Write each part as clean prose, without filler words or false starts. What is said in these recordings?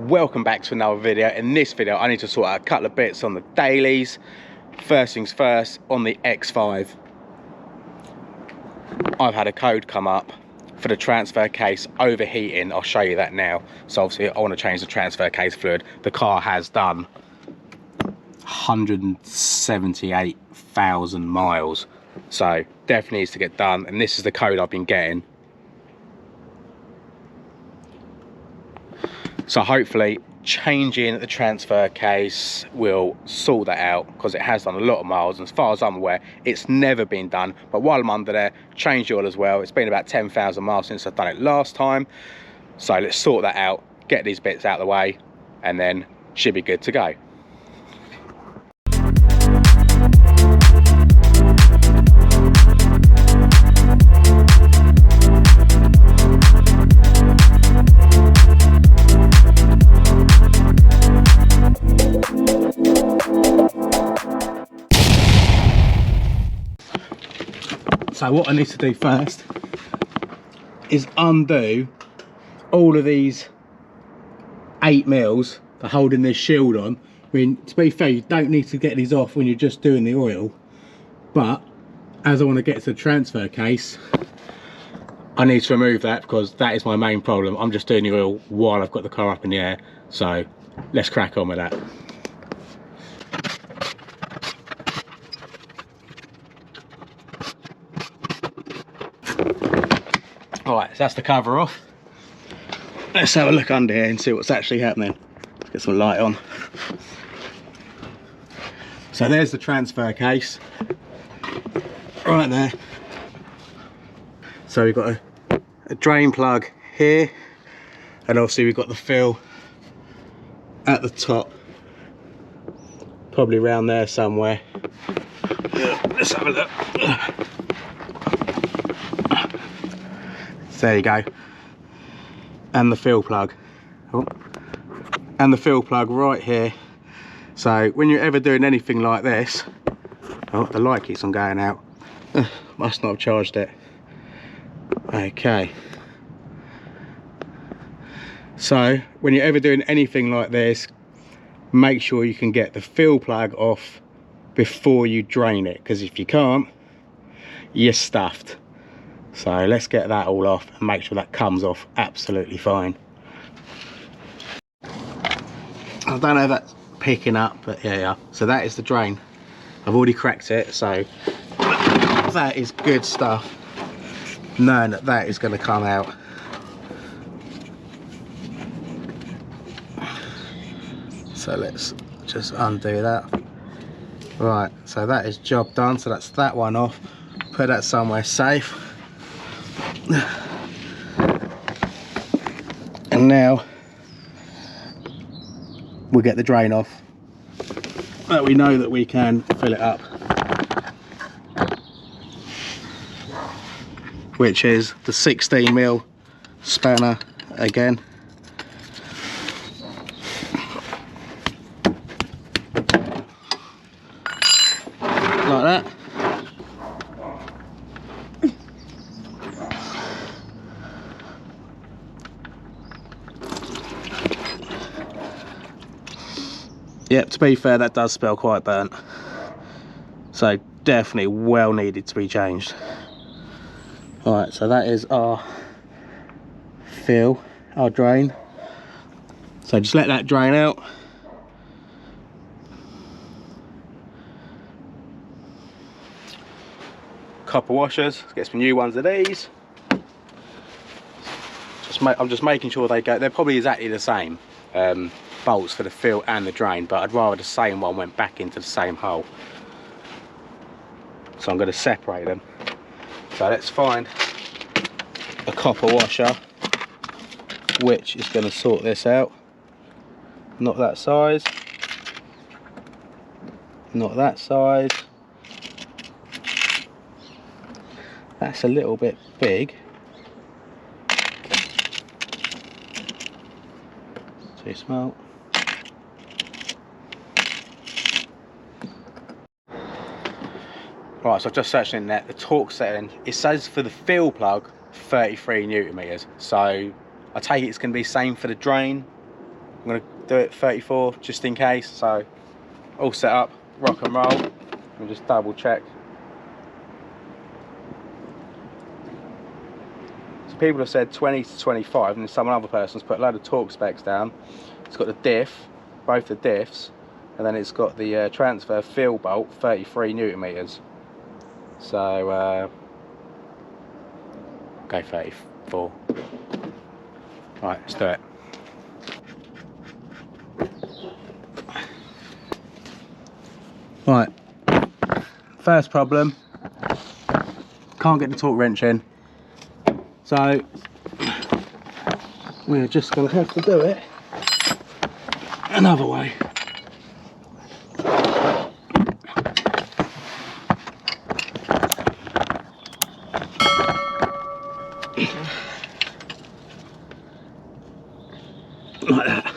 Welcome back to another video. In this video I need to sort out a couple of bits on the dailies. First things first, on the X5 I've had a code come up for the transfer case overheating. I'll show you that now. So obviously I want to change the transfer case fluid. The car has done 178,000 miles, so definitely needs to get done, and this is the code I've been getting. So hopefully changing the transfer case will sort that out, because it has done a lot of miles, and as far as I'm aware it's never been done. But while I'm under there, change the oil as well. It's been about 10,000 miles since I've done it last time, so let's sort that out, get these bits out of the way, and then should be good to go. So what I need to do first is undo all of these 8mm for holding this shield on. I mean, to be fair, you don't need to get these off when you're just doing the oil, but as I want to get to the transfer case, I need to remove that, because that is my main problem. I'm just doing the oil while I've got the car up in the air. So let's crack on with that. Alright, so that's the cover off. Let's have a look under here and see what's actually happening. Let's get some light on. So there's the transfer case, right there. So we've got a drain plug here, and obviously we've got the fill at the top, probably around there somewhere. Let's have a look. There you go, and the fill plug, and the fill plug right here. So when you're ever doing anything like this, oh, the light keeps on going out, must not have charged it. Okay, so when you're ever doing anything like this, make sure you can get the fill plug off before you drain it, because if you can't, you're stuffed. So let's get that all off and make sure that comes off absolutely fine. I don't know if that's picking up, but yeah. So that is the drain. I've already cracked it, so that is good stuff, knowing that that is going to come out. So let's just undo that. Right, so that is job done. So that's that one off. Put that somewhere safe. And now we'll get the drain off, but we know that we can fill it up, which is the 16mm spanner again. Like that. Yep, to be fair, that does smell quite burnt, so definitely well needed to be changed. Alright, so that is our fill, our drain. So just let that drain out. Copper washers, let's get some new ones of these. I'm just making sure they go, they're probably exactly the same. Bolts for the fill and the drain, but I'd rather the same one went back into the same hole, so I'm going to separate them. So let's find a copper washer which is going to sort this out. Not that size, not that size, that's a little bit big, too small. Right, so I've just searched in there, the torque setting, it says for the fill plug 33 Newton meters, so I take it it's going to be the same for the drain. I'm going to do it 34 just in case. So all set up, rock and roll. We'll just double check. So people have said 20 to 25, and some other person's put a load of torque specs down. It's got the diff, both the diffs, and then it's got the transfer field bolt, 33 Newton meters. So go 34. Right, let's do it. Right, first problem, can't get the torque wrench in, so we're just going to have to do it another way. Like that.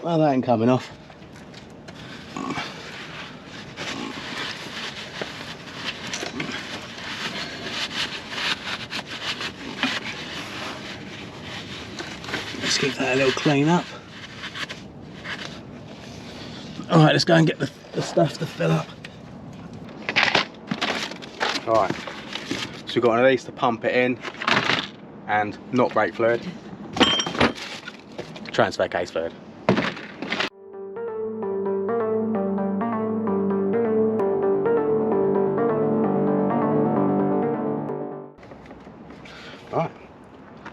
Well, that ain't coming off. Let's give that a little clean up. Alright, let's go and get the stuff to fill up. Alright, so we've got one of these to pump it in, and not brake fluid, transfer case fluid. Alright,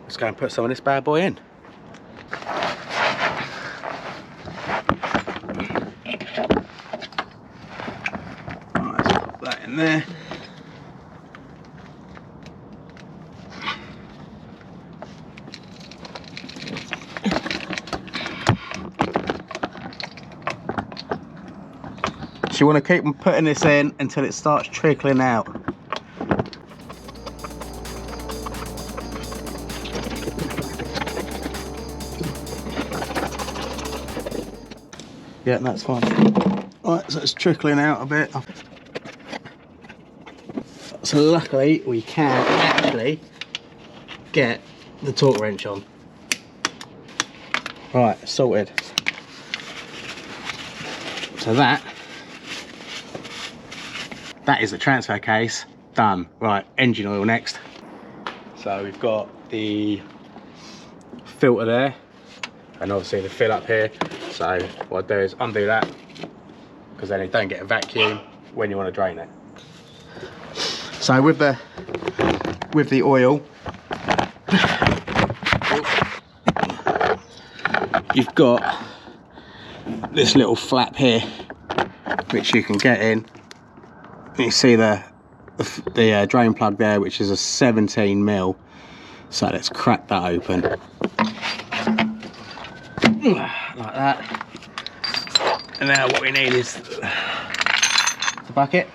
let's go and put some of this bad boy in. Alright, let's pop that in there. So you want to keep putting this in until it starts trickling out. Yeah, that's fine. Right, so it's trickling out a bit. So luckily we can actually get the torque wrench on. Right, sorted. So that is the transfer case done. Right, engine oil next. So we've got the filter there, and obviously the fill up here. So what I do is undo that, because then it don't get a vacuum when you want to drain it. So with the oil, you've got this little flap here which you can get in. You see the drain plug there, which is a 17mm. So let's crack that open like that. And now what we need is the bucket.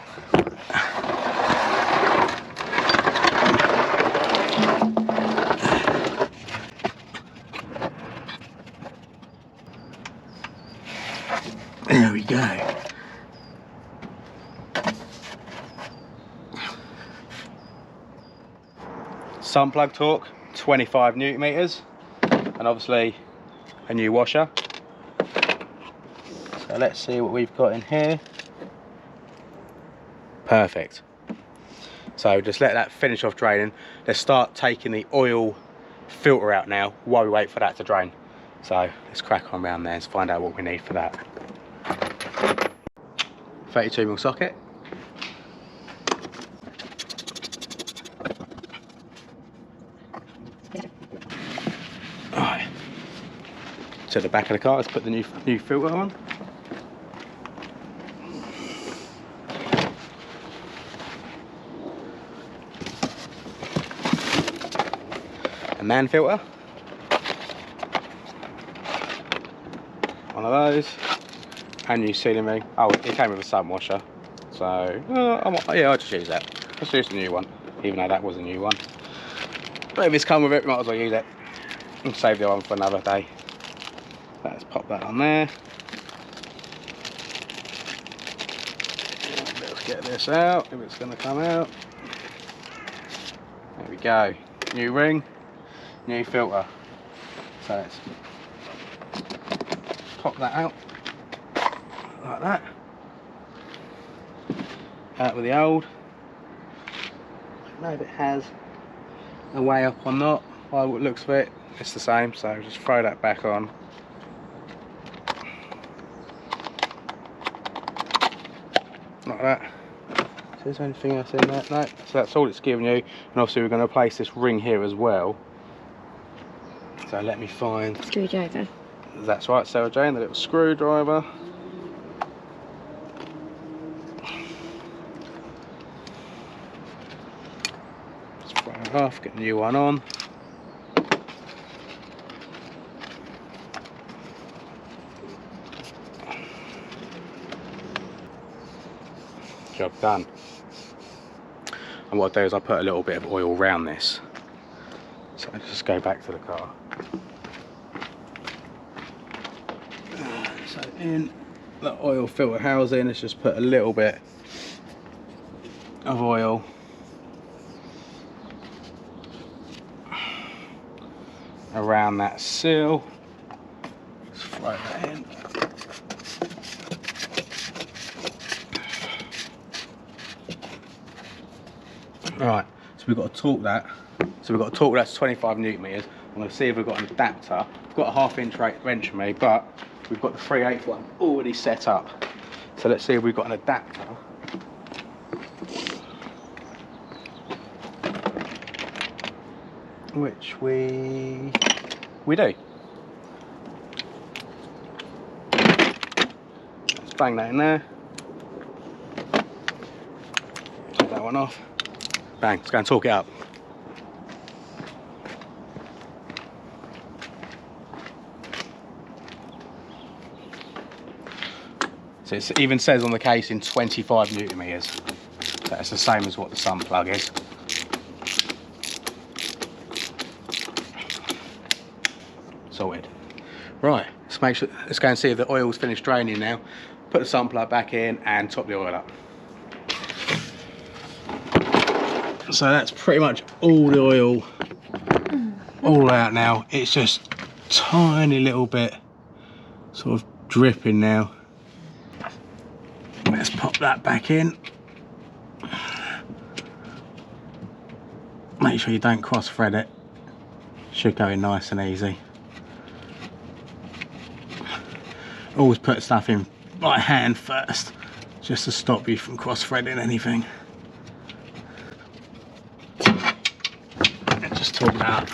There we go. Sun plug torque, 25 Newton meters, and obviously a new washer. So let's see what we've got in here. Perfect. So just let that finish off draining. Let's start taking the oil filter out now while we wait for that to drain. So let's crack on around there and find out what we need for that. 32mm socket. Alright. To the back of the car, let's put the new filter on. A man filter. One of those. And new sealing ring. Oh, it came with a sun washer. So, yeah, I'll just use that. Let's use the new one, even though that was a new one. But if it's come with it, we might as well use it. And save the other one for another day. Let's pop that on there. Let's get this out, if it's going to come out. There we go. New ring, new filter. So let's pop that out like that. Out with the old. I don't know if it has a way up or not. By what looks of it, it's the same. So just throw that back on. Like that. So is there anything else in there? No. So that's all it's giving you. And obviously we're going to place this ring here as well. So let me find. Screwdriver. That's right, Sarah Jane, the little screwdriver. Just throw it off, get a new one on. Job done. And what I'll do is I'll put a little bit of oil around this. So let's just go back to the car. So in the oil filter housing, let's just put a little bit of oil around that seal. Let's throw that in. Right, so we've got to torque that. So we've got to torque that to 25 newton meters. I'm going to see if we've got an adapter. We've got a 1/2 inch wrench for me, but we've got the 3/8 one already set up. So let's see if we've got an adapter. Which we do. Let's bang that in there. Take that one off. Bang, let's go and torque it up. So it even says on the case in 25 newton meters. That's the same as what the sun plug is. Sorted. Right, let's go and see if the oil's finished draining now. Put the sun plug back in and top the oil up. So that's pretty much all the oil all out now. It's just tiny little bit sort of dripping now. Let's pop that back in. Make sure you don't cross thread it. Should go in nice and easy. Always put stuff in by hand first, just to stop you from cross threading anything. Just torque that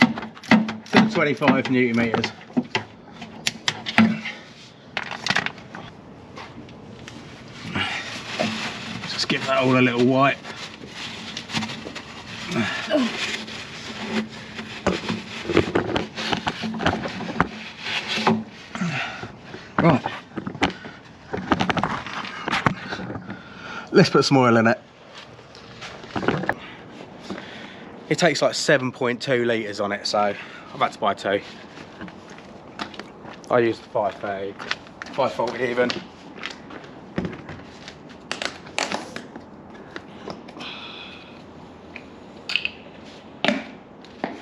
up to 25 newton meters. Just give that all a little wipe. Right. Let's put some oil in it. It takes like 7.2 litres on it, so I've had to buy 2. I used 530, 540 even.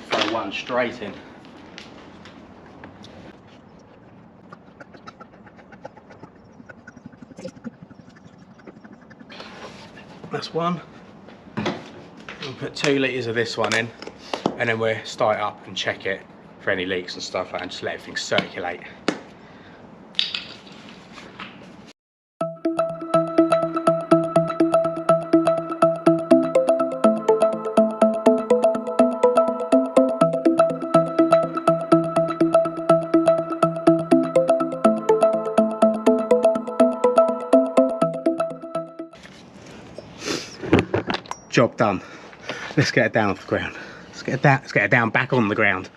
Throw one straight in. That's one. We'll put 2 litres of this one in, and then we'll start it up and check it for any leaks and stuff like that, and just let everything circulate. Job done. Let's get it down off the ground. Let's get it down back on the ground.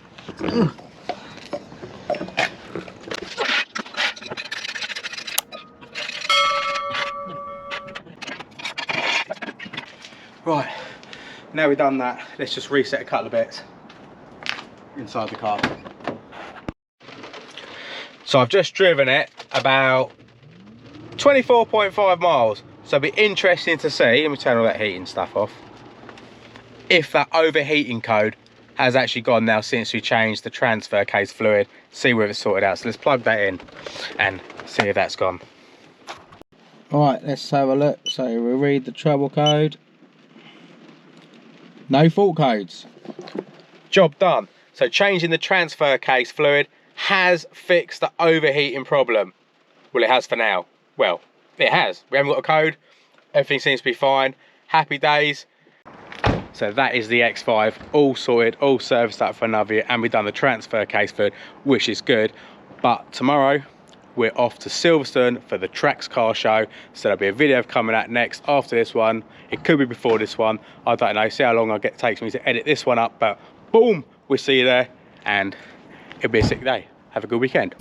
Right, now we've done that, let's just reset a couple of bits inside the car. So I've just driven it about 24.5 miles. So it'll be interesting to see, let me turn all that heating stuff off, if that overheating code has actually gone now since we changed the transfer case fluid. See whether it's sorted out. So let's plug that in and see if that's gone. Alright, let's have a look. So we'll read the trouble code. No fault codes. Job done. So changing the transfer case fluid has fixed the overheating problem. Well, it has for now. Well, it has. We haven't got a code. Everything seems to be fine. Happy days. So that is the X5 all sorted, all serviced up for another year, and we've done the transfer case fluid, which is good. But tomorrow we're off to Silverstone for the Tracks car show, so there'll be a video coming out next after this one. It could be before this one, I don't know. See how long it takes me to edit this one up, but boom, we'll see you there, and it'll be a sick day. Have a good weekend.